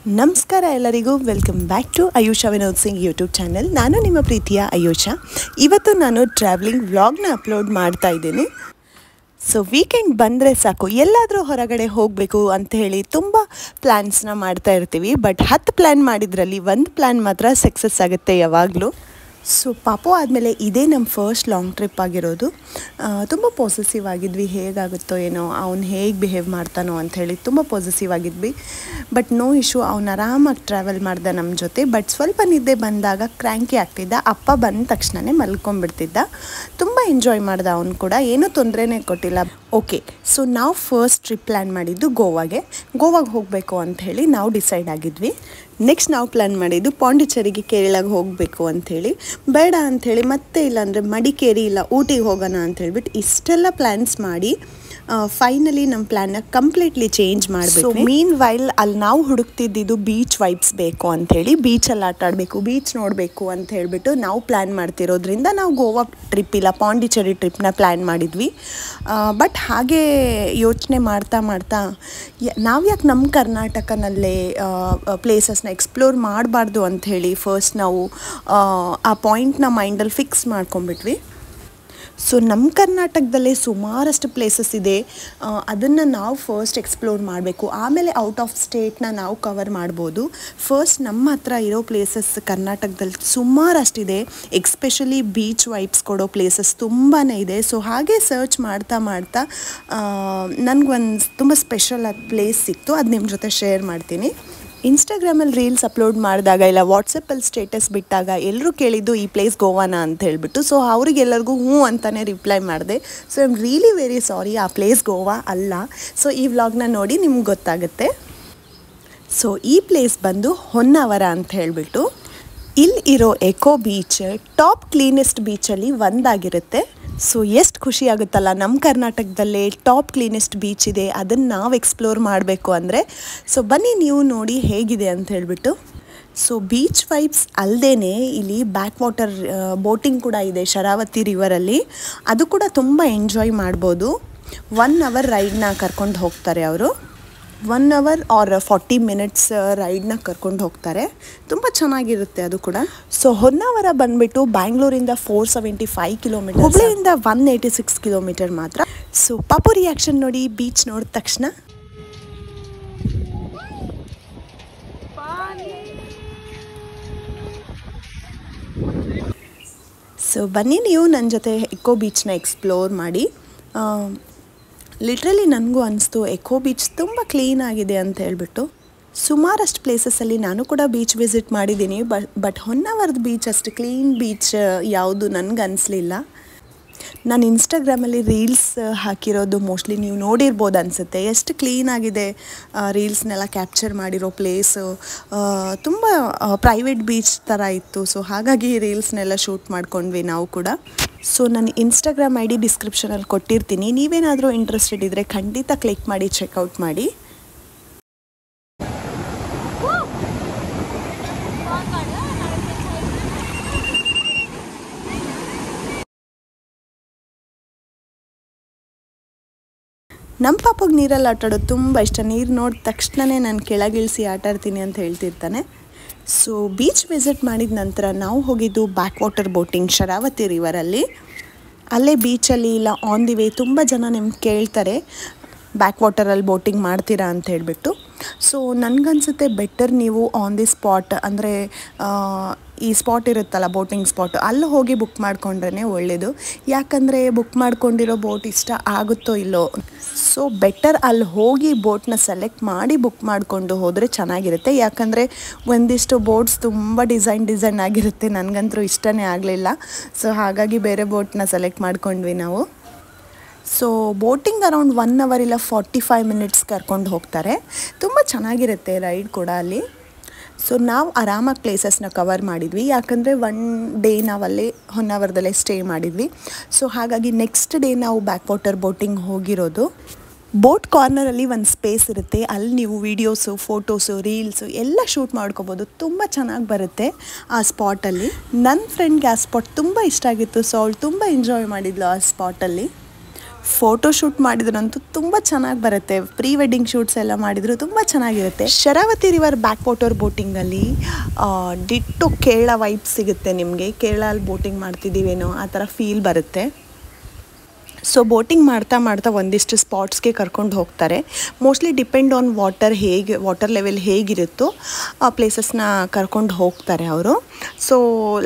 ನಮಸ್ಕಾರ ಎಲ್ಲರಿಗೂ welcome back to Ayusha Vinod Singh YouTube channel. ನಾನು ನಿಮ್ಮ ಪ್ರೀತಿಯ ಆಯುಷಾ. ಇವತ್ತು ನಾನು ಟ್ರಾವೆಲಿಂಗ್ ವ್ಲಾಗ್ನ ಅಪ್ಲೋಡ್ ಮಾಡ್ತಾ ಇದ್ದೀನಿ. ಸೊ ವೀಕೆಂಡ್ ಬಂದರೆ ಸಾಕು ಎಲ್ಲಾದರೂ ಹೊರಗಡೆ ಹೋಗಬೇಕು ಅಂತ ಹೇಳಿ ತುಂಬ ಪ್ಲ್ಯಾನ್ಸ್ನ ಮಾಡ್ತಾ ಇರ್ತೀವಿ. ಬಟ್ 10 ಪ್ಲ್ಯಾನ್ ಮಾಡಿದ್ರಲ್ಲಿ ಒಂದು ಪ್ಲ್ಯಾನ್ ಮಾತ್ರ ಸಕ್ಸಸ್ ಆಗುತ್ತೆ ಯಾವಾಗಲೂ. ಸೊ ಪಾಪು ಆದಮೇಲೆ ಇದೇ ನಮ್ಮ ಫಸ್ಟ್ ಲಾಂಗ್ ಟ್ರಿಪ್ ಆಗಿರೋದು. ತುಂಬ ಪಾಸೆಸಿವ್ ಆಗಿದ್ವಿ, ಹೇಗಾಗುತ್ತೋ ಏನೋ, ಅವ್ನು ಹೇಗೆ ಬಿಹೇವ್ ಮಾಡ್ತಾನೋ ಅಂಥೇಳಿ ತುಂಬ ಪಾಸೆಸಿವ್ ಆಗಿದ್ವಿ. ಬಟ್ ನೋ ಇಶ್ಯೂ, ಅವ್ನು ಆರಾಮಾಗಿ ಟ್ರಾವೆಲ್ ಮಾಡ್ದ ನಮ್ಮ ಜೊತೆ. ಬಟ್ ಸ್ವಲ್ಪ ನಿದ್ದೆ ಬಂದಾಗ ಕ್ರ್ಯಾಂಕಿ ಆಗ್ತಿದ್ದ. ಅಪ್ಪ ಬಂದ ತಕ್ಷಣವೇ ಮಲ್ಕೊಂಡ್ಬಿಡ್ತಿದ್ದ. ತುಂಬ ಎಂಜಾಯ್ ಮಾಡ್ದ ಅವನು ಕೂಡ, ಏನೂ ತೊಂದರೆನೇ ಕೊಟ್ಟಿಲ್ಲ. ಓಕೆ, ಸೊ ನಾವು ಫಸ್ಟ್ ಟ್ರಿಪ್ ಪ್ಲ್ಯಾನ್ ಮಾಡಿದ್ದು ಗೋವಾಗೆ ಹೋಗಬೇಕು ಅಂಥೇಳಿ ನಾವು ಡಿಸೈಡ್ ಆಗಿದ್ವಿ. ನೆಕ್ಸ್ಟ್ ನಾವು ಪ್ಲ್ಯಾನ್ ಮಾಡಿದ್ದು ಪಾಂಡಿಚೇರಿಗೆ, ಕೇರಳಗೆ ಹೋಗಬೇಕು ಅಂಥೇಳಿ. ಬೇಡ ಅಂಥೇಳಿ ಮತ್ತೆ ಇಲ್ಲಾಂದರೆ ಮಡಿಕೇರಿ ಇಲ್ಲ ಊಟಿಗೆ ಹೋಗೋಣ ಅಂಥೇಳ್ಬಿಟ್ಟು ಇಷ್ಟೆಲ್ಲ ಪ್ಲ್ಯಾನ್ಸ್ ಮಾಡಿ ಫೈನಲಿ ನಮ್ಮ ಪ್ಲ್ಯಾನ್ನ ಕಂಪ್ಲೀಟ್ಲಿ ಚೇಂಜ್ ಮಾಡಬೇಕು. ಮೀನ್ ವೈಲ್ ಅಲ್ಲಿ ನಾವು ಹುಡುಕ್ತಿದ್ದು ಬೀಚ್ ವೈಬ್ಸ್ ಬೇಕು ಅಂಥೇಳಿ, ಬೀಚಲ್ಲಿ ಆಟ ಆಡಬೇಕು, ಬೀಚ್ ನೋಡಬೇಕು ಅಂತ ಹೇಳಿಬಿಟ್ಟು ನಾವು ಪ್ಲ್ಯಾನ್ ಮಾಡ್ತಿರೋದ್ರಿಂದ ನಾವು ಗೋವಾ ಟ್ರಿಪ್ ಇಲ್ಲ ಪಾಂಡಿಚೇರಿ ಟ್ರಿಪ್ನ ಪ್ಲ್ಯಾನ್ ಮಾಡಿದ್ವಿ. ಬಟ್ ಹಾಗೆ ಯೋಚನೆ ಮಾಡ್ತಾ ನಾವು ಯಾಕೆ ನಮ್ಮ ಕರ್ನಾಟಕನಲ್ಲೇ ಪ್ಲೇಸಸ್ನ ಎಕ್ಸ್ಪ್ಲೋರ್ ಮಾಡಬಾರ್ದು ಅಂಥೇಳಿ ಫಸ್ಟ್ ನಾವು ಆ ಪಾಯಿಂಟ್ನ ಮೈಂಡಲ್ಲಿ ಫಿಕ್ಸ್ ಮಾಡ್ಕೊಂಡ್ಬಿಟ್ವಿ. ಸೊ ನಮ್ಮ ಕರ್ನಾಟಕದಲ್ಲೇ ಸುಮಾರಷ್ಟು ಪ್ಲೇಸಸ್ ಇದೆ, ಅದನ್ನು ನಾವು ಫಸ್ಟ್ ಎಕ್ಸ್ಪ್ಲೋರ್ ಮಾಡಬೇಕು. ಆಮೇಲೆ ಔಟ್ ಆಫ್ ಸ್ಟೇಟ್ನ ನಾವು ಕವರ್ ಮಾಡ್ಬೋದು. ಫಸ್ಟ್ ನಮ್ಮ ಹತ್ರ ಇರೋ ಪ್ಲೇಸಸ್ ಕರ್ನಾಟಕದಲ್ಲಿ ಸುಮಾರಷ್ಟಿದೆ. ಎಕ್ಸ್ಪೆಷಲಿ ಬೀಚ್ ವೈಬ್ಸ್ ಕೊಡೋ ಪ್ಲೇಸಸ್ ತುಂಬಾ ಇದೆ. ಸೊ ಹಾಗೆ ಸರ್ಚ್ ಮಾಡ್ತಾ ನನಗೊಂದು ತುಂಬ ಸ್ಪೆಷಲ್ ಆದ ಪ್ಲೇಸ್ ಸಿಕ್ತು, ಅದು ನಿಮ್ಮ ಜೊತೆ ಶೇರ್ ಮಾಡ್ತೀನಿ. ಇನ್ಸ್ಟಾಗ್ರಾಮಲ್ಲಿ ರೀಲ್ಸ್ ಅಪ್ಲೋಡ್ ಮಾಡಿದಾಗ ಇಲ್ಲ ವಾಟ್ಸಪ್ಪಲ್ಲಿ ಸ್ಟೇಟಸ್ ಬಿಟ್ಟಾಗ ಎಲ್ಲರೂ ಕೇಳಿದ್ದು ಈ ಪ್ಲೇಸ್ ಗೋವಾನ ಅಂತ ಹೇಳ್ಬಿಟ್ಟು. ಸೊ ಅವರಿಗೆಲ್ಲರಿಗೂ ಹ್ಞೂ ಅಂತಲೇ ರಿಪ್ಲೈ ಮಾಡಿದೆ. So I am really very sorry, ಆ ಪ್ಲೇಸ್ ಗೋವಾ ಅಲ್ಲ. ಸೊ ಈ ವ್ಲಾಗ್ನ ನೋಡಿ ನಿಮ್ಗೆ ಗೊತ್ತಾಗುತ್ತೆ. ಸೊ ಈ ಪ್ಲೇಸ್ ಬಂದು ಹೊನ್ನಾವರ ಅಂತ ಹೇಳಿಬಿಟ್ಟು, ಇಲ್ಲಿ ಇರೋ ಎಕೋ ಬೀಚ್ ಟಾಪ್ ಕ್ಲೀನೆಸ್ಟ್ ಬೀಚಲ್ಲಿ ಒಂದಾಗಿರುತ್ತೆ. ಸೊ ಎಷ್ಟು ಖುಷಿ ಆಗುತ್ತಲ್ಲ, ನಮ್ಮ ಕರ್ನಾಟಕದಲ್ಲೇ ಟಾಪ್ ಕ್ಲೀನೆಸ್ಟ್ ಬೀಚ್ ಇದೆ, ಅದನ್ನು ನಾವು ಎಕ್ಸ್ಪ್ಲೋರ್ ಮಾಡಬೇಕು ಅಂದರೆ. ಸೊ ಬನ್ನಿ ನೀವು ನೋಡಿ ಹೇಗಿದೆ ಅಂತ ಹೇಳಿಬಿಟ್ಟು. ಸೊ ಬೀಚ್ ವೈಬ್ಸ್ ಅಲ್ಲದೇ ಇಲ್ಲಿ ಬ್ಯಾಕ್ ವಾಟರ್ ಬೋಟಿಂಗ್ ಕೂಡ ಇದೆ ಶರಾವತಿ ರಿವರಲ್ಲಿ, ಅದು ಕೂಡ ತುಂಬ ಎಂಜಾಯ್ ಮಾಡ್ಬೋದು. 1 ಅವರ್ ರೈಡ್ನ ಕರ್ಕೊಂಡು ಹೋಗ್ತಾರೆ ಅವರು. 1 ಅವರ್ ಆರ್ 40 ಮಿನಿಟ್ಸ್ ರೈಡ್ನ ಕರ್ಕೊಂಡು ಹೋಗ್ತಾರೆ. ತುಂಬ ಚೆನ್ನಾಗಿರುತ್ತೆ ಅದು ಕೂಡ. ಸೊ ಹೊನ್ನಾವರ ಬಂದುಬಿಟ್ಟು ಬ್ಯಾಂಗ್ಳೂರಿಂದ 475 ಕಿಲೋಮೀಟರ್, ಹುಬ್ಳಿಯಿಂದ 186 ಕಿಲೋಮೀಟರ್ ಮಾತ್ರ. ಸೊ ಪಾಪು ರಿಯಾಕ್ಷನ್ ನೋಡಿ ಬೀಚ್ ನೋಡಿದ ತಕ್ಷಣ. ಸೊ ಬನ್ನಿ ನೀವು ನನ್ನ ಜೊತೆ ಎಕೋ ಬೀಚ್ನ ಎಕ್ಸ್ಪ್ಲೋರ್ ಮಾಡಿ. ಲಿಟ್ರಲಿ ನನಗೂ ಅನಿಸ್ತು ಎಕೋ ಬೀಚ್ ತುಂಬ ಕ್ಲೀನ್ ಆಗಿದೆ ಅಂತ ಹೇಳ್ಬಿಟ್ಟು. ಸುಮಾರಷ್ಟು ಪ್ಲೇಸಸ್ಸಲ್ಲಿ ನಾನು ಕೂಡ ಬೀಚ್ ವಿಸಿಟ್ ಮಾಡಿದ್ದೀನಿ. ಬಟ್ ಹೊನ್ನಾವರದ ಬೀಚ್ ಅಷ್ಟು ಕ್ಲೀನ್ ಬೀಚ್ ಯಾವುದು ನನಗೆ ಅನಿಸ್ಲಿಲ್ಲ. ನಾನು ಇನ್ಸ್ಟಾಗ್ರಾಮಲ್ಲಿ ರೀಲ್ಸ್ ಹಾಕಿರೋದು ಮೋಸ್ಟ್ಲಿ ನೀವು ನೋಡಿರ್ಬೋದು ಅನಿಸುತ್ತೆ. ಎಷ್ಟು ಕ್ಲೀನಾಗಿದೆ ರೀಲ್ಸ್ನೆಲ್ಲ ಕ್ಯಾಪ್ಚರ್ ಮಾಡಿರೋ ಪ್ಲೇಸು. ತುಂಬ ಪ್ರೈವೇಟ್ ಬೀಚ್ ಥರ ಇತ್ತು. ಸೊ ಹಾಗಾಗಿ ರೀಲ್ಸ್ನೆಲ್ಲ ಶೂಟ್ ಮಾಡ್ಕೊಂಡ್ವಿ ನಾವು ಕೂಡ. ಸೊ ನಾನು ಇನ್ಸ್ಟಾಗ್ರಾಮ್ ID ಡಿಸ್ಕ್ರಿಪ್ಷನಲ್ಲಿ ಕೊಟ್ಟಿರ್ತೀನಿ, ನೀವೇನಾದರೂ ಇಂಟ್ರೆಸ್ಟೆಡ್ ಇದ್ದರೆ ಖಂಡಿತ ಕ್ಲಿಕ್ ಮಾಡಿ ಚೆಕ್ಔಟ್ ಮಾಡಿ. ನಮ್ಮ ಪಾಪಗೆ ನೀರಲ್ಲಿ ಆಟಾಡೋದು ತುಂಬ ಇಷ್ಟ. ನೀರು ನೋಡಿದ ತಕ್ಷಣವೇ ನಾನು ಕೆಳಗಿಳಿಸಿ ಆಟಾಡ್ತೀನಿ ಅಂತ ಹೇಳ್ತಿರ್ತಾನೆ. ಸೊ ಬೀಚ್ ವಿಸಿಟ್ ಮಾಡಿದ ನಂತರ ನಾವು ಹೋಗಿದ್ದು ಬ್ಯಾಕ್ ವಾಟರ್ ಬೋಟಿಂಗ್ ಶರಾವತಿ ರಿವರಲ್ಲಿ. ಅಲ್ಲೇ ಬೀಚಲ್ಲಿ ಇಲ್ಲ ಆನ್ ದಿ ವೇ ತುಂಬ ಜನ ನಿಮ್ಗೆ ಕೇಳ್ತಾರೆ ಬ್ಯಾಕ್ ವಾಟರಲ್ಲಿ ಬೋಟಿಂಗ್ ಮಾಡ್ತೀರಾ ಅಂತ ಹೇಳಿಬಿಟ್ಟು. ಸೊ ನನಗನ್ಸುತ್ತೆ ಬೆಟರ್ ನೀವು ಆನ್ ದಿ ಸ್ಪಾಟ್, ಅಂದರೆ ಈ ಸ್ಪಾಟ್ ಇರುತ್ತಲ್ಲ ಬೋಟಿಂಗ್ ಸ್ಪಾಟ್, ಅಲ್ಲಿ ಹೋಗಿ ಬುಕ್ ಮಾಡ್ಕೊಂಡ್ರೇ ಒಳ್ಳೆಯದು. ಯಾಕಂದರೆ ಬುಕ್ ಮಾಡ್ಕೊಂಡಿರೋ ಬೋಟ್ ಇಷ್ಟ ಆಗುತ್ತೋ ಇಲ್ಲೋ. ಸೊ ಬೆಟರ್ ಅಲ್ಲಿ ಹೋಗಿ ಬೋಟ್ನ ಸೆಲೆಕ್ಟ್ ಮಾಡಿ ಬುಕ್ ಮಾಡಿಕೊಂಡು ಹೋದರೆ ಚೆನ್ನಾಗಿರುತ್ತೆ. ಯಾಕಂದರೆ ಒಂದಿಷ್ಟು ಬೋಟ್ಸ್ ತುಂಬ ಡಿಸೈನ್ ಆಗಿರುತ್ತೆ, ನನಗಂತೂ ಇಷ್ಟನೇ ಆಗಲಿಲ್ಲ. ಸೊ ಹಾಗಾಗಿ ಬೇರೆ ಬೋಟ್ನ ಸೆಲೆಕ್ಟ್ ಮಾಡ್ಕೊಂಡ್ವಿ ನಾವು. ಸೊ ಬೋಟಿಂಗ್ ಅರೌಂಡ್ 1 ಅವರ್ ಇಲ್ಲ 45 ಮಿನಿಟ್ಸ್ ಕರ್ಕೊಂಡು ಹೋಗ್ತಾರೆ. ತುಂಬ ಚೆನ್ನಾಗಿರುತ್ತೆ ರೈಡ್ ಕೂಡ ಅಲ್ಲಿ. ಸೊ ನಾವು ಆರಾಮಾಗಿ ಪ್ಲೇಸಸ್ನ ಕವರ್ ಮಾಡಿದ್ವಿ, ಯಾಕಂದರೆ 1 ಡೇ ನಾವಲ್ಲೇ ಹೊನ್ನಾವರದಲ್ಲೇ ಸ್ಟೇ ಮಾಡಿದ್ವಿ. ಸೊ ಹಾಗಾಗಿ ನೆಕ್ಸ್ಟ್ ಡೇ ನಾವು ಬ್ಯಾಕ್ ವಾಟರ್ ಬೋಟಿಂಗ್ ಹೋಗಿರೋದು. ಬೋಟ್ ಕಾರ್ನರಲ್ಲಿ ಒಂದು ಸ್ಪೇಸ್ ಇರುತ್ತೆ, ಅಲ್ಲಿ ನೀವು ವೀಡಿಯೋಸು, ಫೋಟೋಸು, ರೀಲ್ಸು ಎಲ್ಲ ಶೂಟ್ ಮಾಡ್ಕೋಬೋದು. ತುಂಬ ಚೆನ್ನಾಗಿ ಬರುತ್ತೆ ಆ ಸ್ಪಾಟಲ್ಲಿ. ನನ್ನ ಫ್ರೆಂಡ್ಗೆ ಆ ಸ್ಪಾಟ್ ತುಂಬ ಇಷ್ಟ ಆಗಿತ್ತು. ಸೊ ಅವಳು ತುಂಬ ಎಂಜಾಯ್ ಮಾಡಿದ್ಲು ಆ ಸ್ಪಾಟಲ್ಲಿ. ಫೋಟೋ ಶೂಟ್ ಮಾಡಿದ್ರಂತೂ ತುಂಬ ಚೆನ್ನಾಗಿ ಬರುತ್ತೆ. ಪ್ರೀ ವೆಡ್ಡಿಂಗ್ ಶೂಟ್ಸ್ ಎಲ್ಲ ಮಾಡಿದ್ರು ತುಂಬ ಚೆನ್ನಾಗಿರುತ್ತೆ. ಶರಾವತಿ ರಿವರ್ ಬ್ಯಾಕ್ ವಾಟರ್ ಬೋಟಿಂಗಲ್ಲಿ ಡಿಟ್ಟೋ ಕೇರಳ ವೈಬ್ ಸಿಗುತ್ತೆ ನಿಮಗೆ. ಕೇರಳಲ್ಲಿ ಬೋಟಿಂಗ್ ಮಾಡ್ತಿದ್ದೀವೇನೋ ಆ ಥರ ಫೀಲ್ ಬರುತ್ತೆ. ಸೊ ಬೋಟಿಂಗ್ ಮಾಡ್ತಾ ಮಾಡ್ತಾ ಒಂದಿಷ್ಟು ಸ್ಪಾಟ್ಸ್ಗೆ ಕರ್ಕೊಂಡು ಹೋಗ್ತಾರೆ. Mostly depend on water level ಹೇಗಿರುತ್ತೋ ಆ ಪ್ಲೇಸಸ್ನ ಕರ್ಕೊಂಡು ಹೋಗ್ತಾರೆ ಅವರು. ಸೊ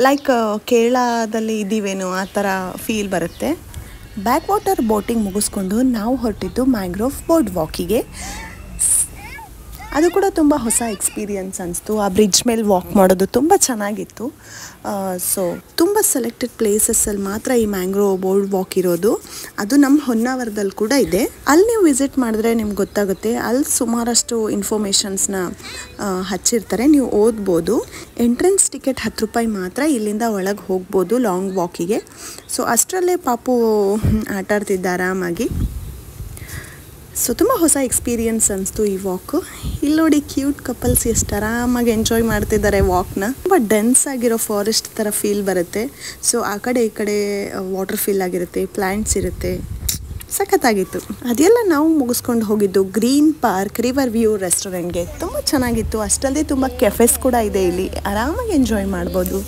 ಲೈಕ್ ಕೇರಳದಲ್ಲಿ ಇದ್ದೀವೇನೋ ಆ ಥರ ಫೀಲ್ ಬರುತ್ತೆ. ಬ್ಯಾಕ್ ವಾಟರ್ ಬೋಟಿಂಗ್ ಮುಗಿಸ್ಕೊಂಡು ನಾವು ಹೊರಟಿದ್ದು ಮ್ಯಾಂಗ್ರೋವ್ ಬೋರ್ಡ್ ವಾಕಿಗೆ. ಅದು ಕೂಡ ತುಂಬ ಹೊಸ ಎಕ್ಸ್ಪೀರಿಯನ್ಸ್ ಅನಿಸ್ತು. ಆ ಬ್ರಿಡ್ಜ್ ಮೇಲೆ ವಾಕ್ ಮಾಡೋದು ತುಂಬ ಚೆನ್ನಾಗಿತ್ತು. ಸೊ ತುಂಬ ಸೆಲೆಕ್ಟೆಡ್ ಪ್ಲೇಸಸ್ಸಲ್ಲಿ ಮಾತ್ರ ಈ ಮ್ಯಾಂಗ್ರೋವ್ ಬೋರ್ಡ್ ವಾಕ್ ಇರೋದು. ಅದು ನಮ್ಮ ಹೊನ್ನಾವರದಲ್ಲಿ ಕೂಡ ಇದೆ. ಅಲ್ಲಿ ನೀವು ವಿಸಿಟ್ ಮಾಡಿದ್ರೆ ನಿಮ್ಗೆ ಗೊತ್ತಾಗುತ್ತೆ. ಅಲ್ಲಿ ಸುಮಾರಷ್ಟು ಇನ್ಫಾರ್ಮೇಷನ್ಸ್ನ ಹಚ್ಚಿರ್ತಾರೆ, ನೀವು ಓದ್ಬೋದು. ಎಂಟ್ರೆನ್ಸ್ ಟಿಕೆಟ್ 10 ರೂಪಾಯಿ ಮಾತ್ರ. ಇಲ್ಲಿಂದ ಒಳಗೆ ಹೋಗ್ಬೋದು ಲಾಂಗ್ ವಾಕಿಗೆ. ಸೊ ಅಷ್ಟರಲ್ಲೇ ಪಾಪು ಆಟ ಆಡ್ತಿದ್ದ ಆರಾಮಾಗಿ. ಸೊ ತುಂಬ ಹೊಸ ಎಕ್ಸ್ಪೀರಿಯನ್ಸ್ ಅನಿಸ್ತು ಈ ವಾಕು. ಇಲ್ಲಿ ನೋಡಿ ಕ್ಯೂಟ್ ಕಪಲ್ಸ್ ಎಷ್ಟು ಆರಾಮಾಗಿ ಎಂಜಾಯ್ ಮಾಡ್ತಿದ್ದಾರೆ ವಾಕ್ನ. ತುಂಬ ಡೆನ್ಸ್ ಆಗಿರೋ ಫಾರೆಸ್ಟ್ ಥರ ಫೀಲ್ ಬರುತ್ತೆ. ಸೊ ಆ ಕಡೆ ಈ ಕಡೆ ವಾಟರ್ ಫೀಲ್ ಆಗಿರುತ್ತೆ, ಪ್ಲ್ಯಾಂಟ್ಸ್ ಇರುತ್ತೆ, ಸಖತ್ತಾಗಿತ್ತು. ಅದೆಲ್ಲ ನಾವು ಮುಗಿಸ್ಕೊಂಡು ಹೋಗಿದ್ದು ಗ್ರೀನ್ ಪಾರ್ಕ್ ರಿವರ್ ವ್ಯೂ ರೆಸ್ಟೋರೆಂಟ್ಗೆ. ತುಂಬ ಚೆನ್ನಾಗಿತ್ತು. ಅಷ್ಟಲ್ಲದೆ ತುಂಬ ಕೆಫೆಸ್ ಕೂಡ ಇದೆ ಇಲ್ಲಿ, ಆರಾಮಾಗಿ ಎಂಜಾಯ್ ಮಾಡ್ಬೋದು.